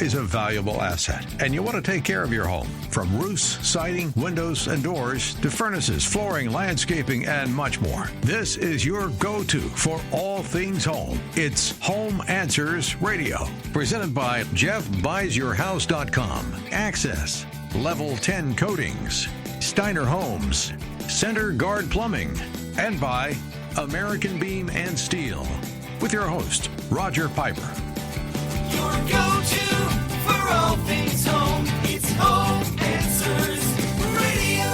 is a valuable asset, and you want to take care of your home. From roofs, siding, windows, and doors to furnaces, flooring, landscaping, and much more. This is your go-to for all things home. It's Home Answers Radio, presented by JeffBuysYourHouse.com. Access, Level 10 Coatings, Steiner Homes, Center Guard Plumbing, and by American Beam and Steel. With your host, Roger Piper. Your go-to for all things home. It's Home Answers Radio.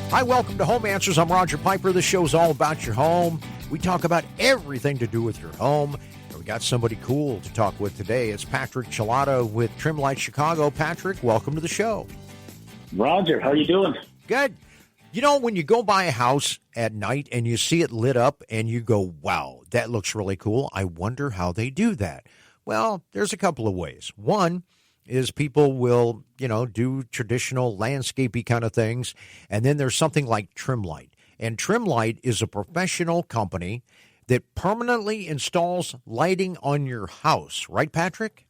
Hi, welcome to Home Answers. I'm Roger Piper. This show's all about your home. We talk about everything to do with your home. And we got somebody cool to talk with today. It's Patrick Chilada with Trimlight Chicago. Patrick, welcome to the show. Roger, how you doing? Good. You know, when you go by a house at night and you see it lit up and you go, wow, that looks really cool. I wonder how they do that. Well, there's a couple of ways. One is people will, do traditional landscapey kind of things. And then there's something like Trimlight. And Trimlight is a professional company that permanently installs lighting on your house. Right, Patrick?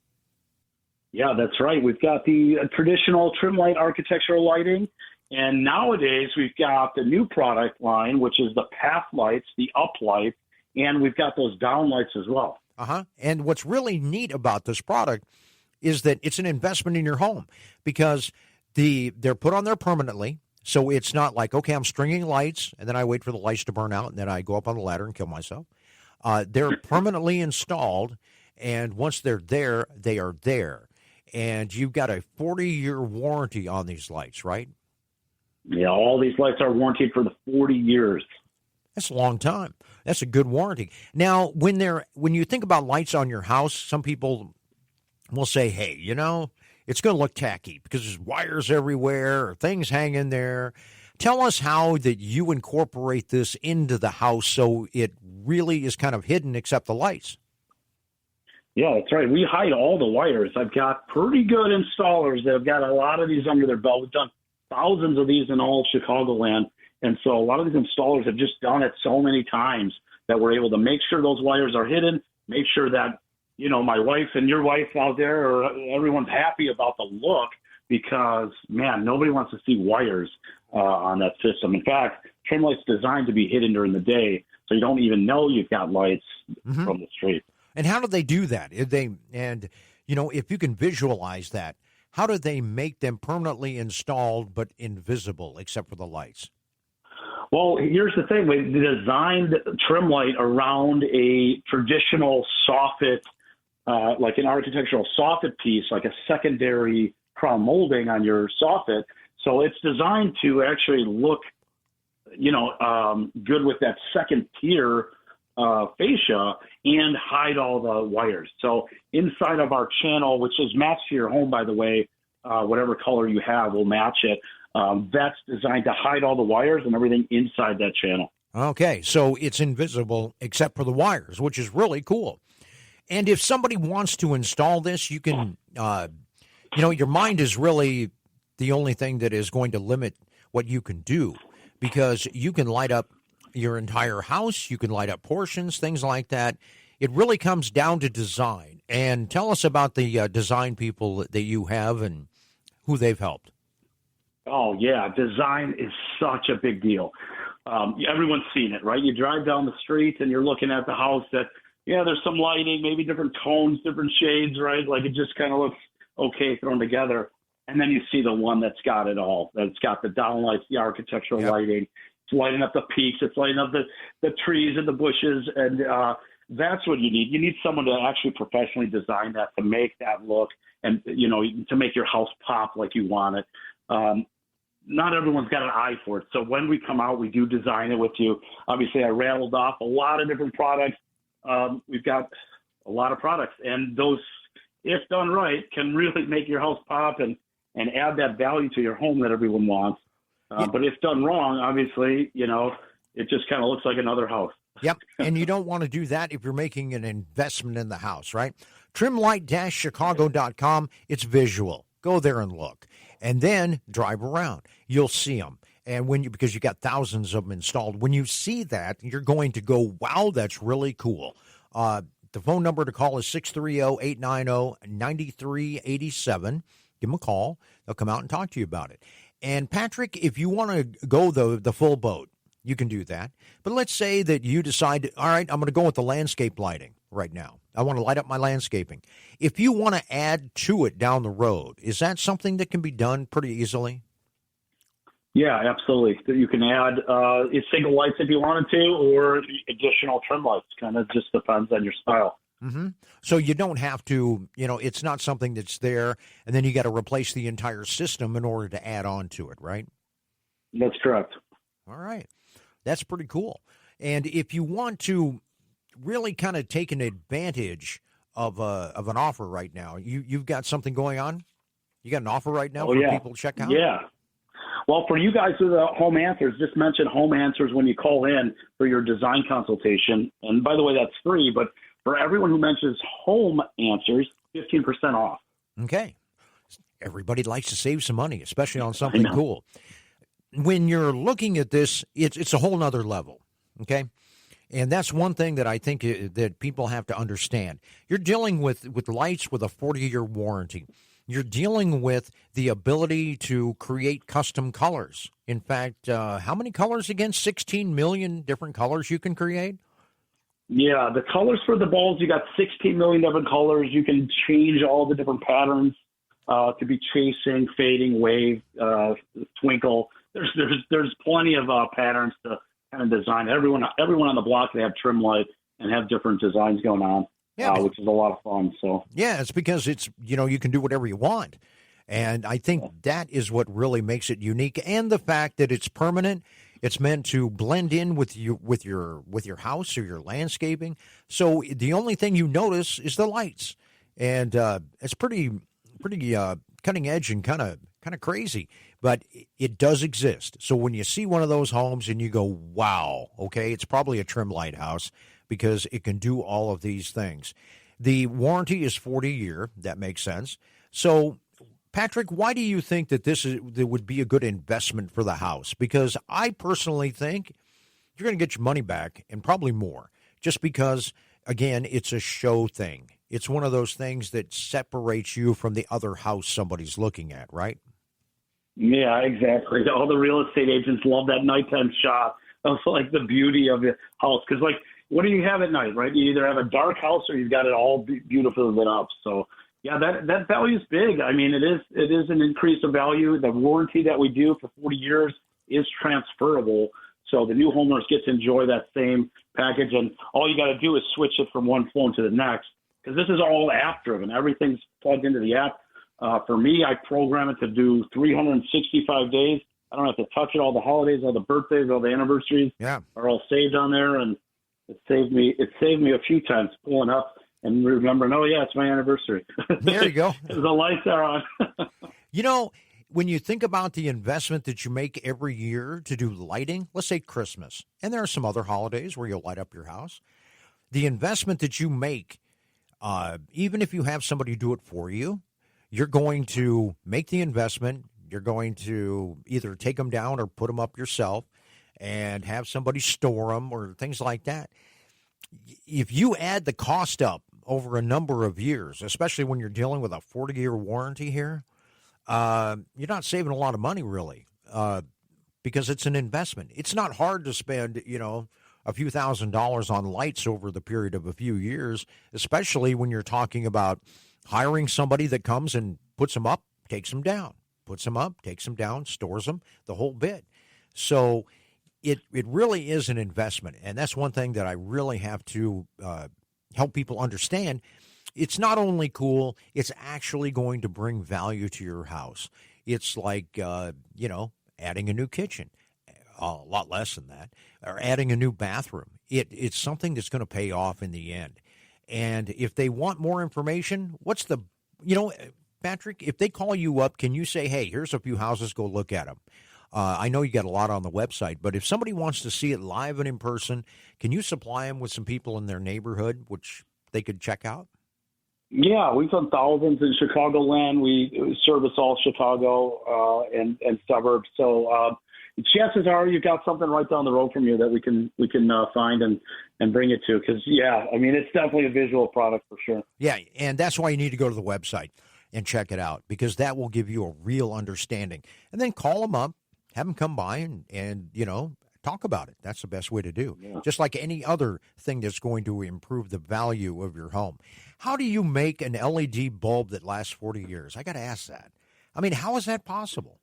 Yeah, that's right. We've got the traditional Trimlight architectural lighting. And nowadays, we've got the new product line, which is the path lights, the up light, and we've got those down lights as well. And what's really neat about this product is that it's an investment in your home because they're put on there permanently. So it's not like, okay, I'm stringing lights, and then I wait for the lights to burn out, and then I go up on the ladder and kill myself. They're permanently installed, and once they're there, they are there. And you've got a 40-year warranty on these lights, right? Yeah, all these lights are warranted for the 40 years. That's a long time. That's a good warranty. Now, when you think about lights on your house, some people will say, hey, it's going to look tacky because there's wires everywhere or things hanging there. Tell us how that you incorporate this into the house so it really is kind of hidden except the lights. Yeah, that's right. We hide all the wires. I've got pretty good installers that have got a lot of these under their belt. We've done thousands of these in all of Chicagoland. And so a lot of these installers have just done it so many times that we're able to make sure those wires are hidden, make sure that, my wife and your wife out there or everyone's happy about the look because, man, nobody wants to see wires on that system. In fact, Trimlight's designed to be hidden during the day so you don't even know you've got lights from the street. And how do they do that? If you can visualize that, how do they make them permanently installed but invisible except for the lights? Well, here's the thing. We designed Trimlight around a traditional soffit, like an architectural soffit piece, like a secondary crown molding on your soffit. So it's designed to actually look, good with that second tier fascia and hide all the wires. So inside of our channel, which is matched to your home, by the way, whatever color you have will match it. That's designed to hide all the wires and everything inside that channel. Okay, so it's invisible except for the wires, which is really cool. And if somebody wants to install this, you can, your mind is really the only thing that is going to limit what you can do because you can light up your entire house, you can light up portions, things like that. It really comes down to design. And tell us about the design people that you have and who they've helped. Oh, yeah. Design is such a big deal. Everyone's seen it, right? You drive down the street and you're looking at the house that, there's some lighting, maybe different tones, different shades, right? Like it just kind of looks okay thrown together. And then you see the one that's got it all. That's got the downlights, the architectural lighting. It's lighting up the peaks. It's lighting up the trees and the bushes. And that's what you need. You need someone to actually professionally design that, to make that look and, to make your house pop like you want it. Not everyone's got an eye for it. So when we come out, we do design it with you. Obviously, I rattled off a lot of different products. We've got a lot of products, and those, if done right, can really make your house pop and add that value to your home that everyone wants. But if done wrong, obviously, it just kind of looks like another house. Yep, and you don't want to do that if you're making an investment in the house, right? Trimlight-chicago.com, it's visual. Go there and look. And then drive around. You'll see them. And because you got thousands of them installed, when you see that, you're going to go, wow, that's really cool. The phone number to call is 630-890-9387. Give them a call. They'll come out and talk to you about it. And, Patrick, if you want to go the full boat, you can do that. But let's say that you decide, all right, I'm going to go with the landscape lighting right now. I want to light up my landscaping. If you want to add to it down the road, is that something that can be done pretty easily? Yeah, absolutely. You can add single lights if you wanted to, or additional trim lights. Kind of just depends on your style. Mm-hmm. So you don't have to, it's not something that's there, and then you got to replace the entire system in order to add on to it, right? That's correct. All right. That's pretty cool. And if you want to really kind of take an advantage of an offer right now, you've got something going on? You got an offer right now for people to check out? Yeah. Well, for you guys with the Home Answers, just mention Home Answers when you call in for your design consultation. And by the way, that's free, but for everyone who mentions Home Answers, 15% off. Okay. Everybody likes to save some money, especially on something cool. When you're looking at this, it's a whole nother level, okay? And that's one thing that I think that people have to understand. You're dealing with lights with a 40-year warranty. You're dealing with the ability to create custom colors. In fact, how many colors again? 16 million different colors you can create? Yeah, the colors for the bulbs, you got 16 million different colors. You can change all the different patterns to be chasing, fading, wave, twinkle. There's plenty of patterns to kind of design. Everyone on the block, they have trim light and have different designs going on. Yeah, which is a lot of fun. So yeah, it's because it's you can do whatever you want, and I think that is what really makes it unique. And the fact that it's permanent, it's meant to blend in with your house or your landscaping. So the only thing you notice is the lights, and it's pretty cutting edge and kind of crazy, but it does exist. So when you see one of those homes and you go, wow, okay, it's probably a Trimlight house, because it can do all of these things. The warranty is 40-year. That makes sense. So, Patrick, why do you think that that would be a good investment for the house? Because I personally think you're going to get your money back and probably more, just because, again, it's a show thing. It's one of those things that separates you from the other house somebody's looking at, right? Yeah, exactly. All the real estate agents love that nighttime shot of like the beauty of the house, because what do you have at night, right? You either have a dark house or you've got it all beautifully lit up. So, yeah, that value is big. I mean, it is an increase of value. The warranty that we do for 40 years is transferable. So the new homeowners get to enjoy that same package. And all you got to do is switch it from one phone to the next, because this is all app-driven. Everything's plugged into the app. For me, I program it to do 365 days. I don't have to touch it. All the holidays, all the birthdays, all the anniversaries are all saved on there. And it saved me a few times pulling up and remembering, oh, yeah, it's my anniversary. There you go. The lights are on. When you think about the investment that you make every year to do lighting, let's say Christmas, and there are some other holidays where you'll light up your house, the investment that you make, even if you have somebody do it for you, you're going to make the investment. You're going to either take them down or put them up yourself and have somebody store them or things like that. If you add the cost up over a number of years, especially when you're dealing with a 40-year warranty here, you're not saving a lot of money, really, because it's an investment. It's not hard to spend, a few $1,000s on lights over the period of a few years, especially when you're talking about hiring somebody that comes and puts them up, takes them down, puts them up, takes them down, stores them, the whole bit. So it really is an investment, and that's one thing that I really have to help people understand. It's not only cool, it's actually going to bring value to your house. It's like, adding a new kitchen, a lot less than that, or adding a new bathroom. It's something that's going to pay off in the end. And if they want more information, Patrick, if they call you up, can you say, hey, here's a few houses, go look at them? I know you got a lot on the website, but if somebody wants to see it live and in person, can you supply them with some people in their neighborhood, which they could check out? Yeah, we've done thousands in Chicagoland. We service all Chicago and suburbs. So, chances are you've got something right down the road from you that we can find and bring it to. Because I mean, it's definitely a visual product for sure. Yeah, and that's why you need to go to the website and check it out, because that will give you a real understanding. And then call them up, have them come by, and talk about it. That's the best way to do. Yeah. Just like any other thing that's going to improve the value of your home. How do you make an LED bulb that lasts 40 years? I got to ask that. I mean, how is that possible?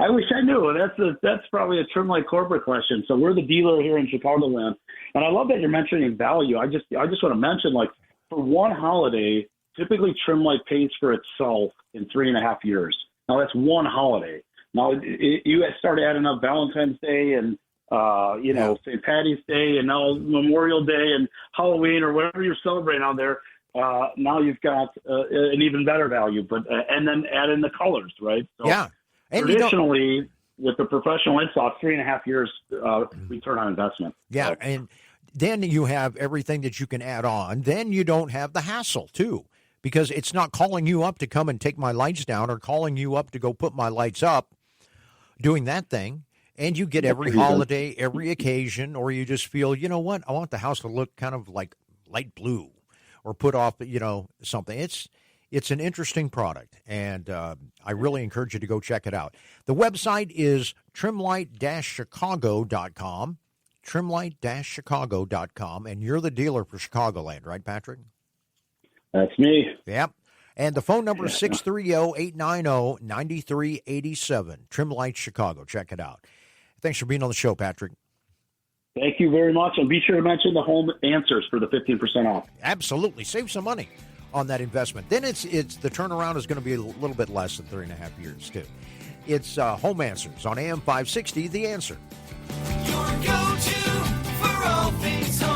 I wish I knew. That's probably a Trimlight corporate question. So we're the dealer here in Chicagoland, and I love that you're mentioning value. I just want to mention, like, for one holiday, typically Trimlight pays for itself in 3.5 years. Now that's one holiday. Now you start adding up Valentine's Day and St. Patty's Day and now Memorial Day and Halloween or whatever you're celebrating out there. Now you've got an even better value, and then add in the colors, right? So yeah. And traditionally, with the professional install, 3.5 years return on investment. Yeah, so. And then you have everything that you can add on. Then you don't have the hassle, too, because it's not calling you up to come and take my lights down or calling you up to go put my lights up, doing that thing. And you get every holiday, every occasion, or you just feel, you know what, I want the house to look kind of like light blue or put off, something. It's an interesting product, and I really encourage you to go check it out. The website is trimlight-chicago.com, trimlight-chicago.com, and you're the dealer for Chicagoland, right, Patrick? That's me. Yep. And the phone number is 630-890-9387, Trimlight Chicago. Check it out. Thanks for being on the show, Patrick. Thank you very much, and be sure to mention the home answers for the 15% off. Absolutely. Save some money on that investment. Then it's the turnaround is going to be a little bit less than 3.5 years, too. It's Home Answers on AM 560, The Answer. Your go-to for all things home.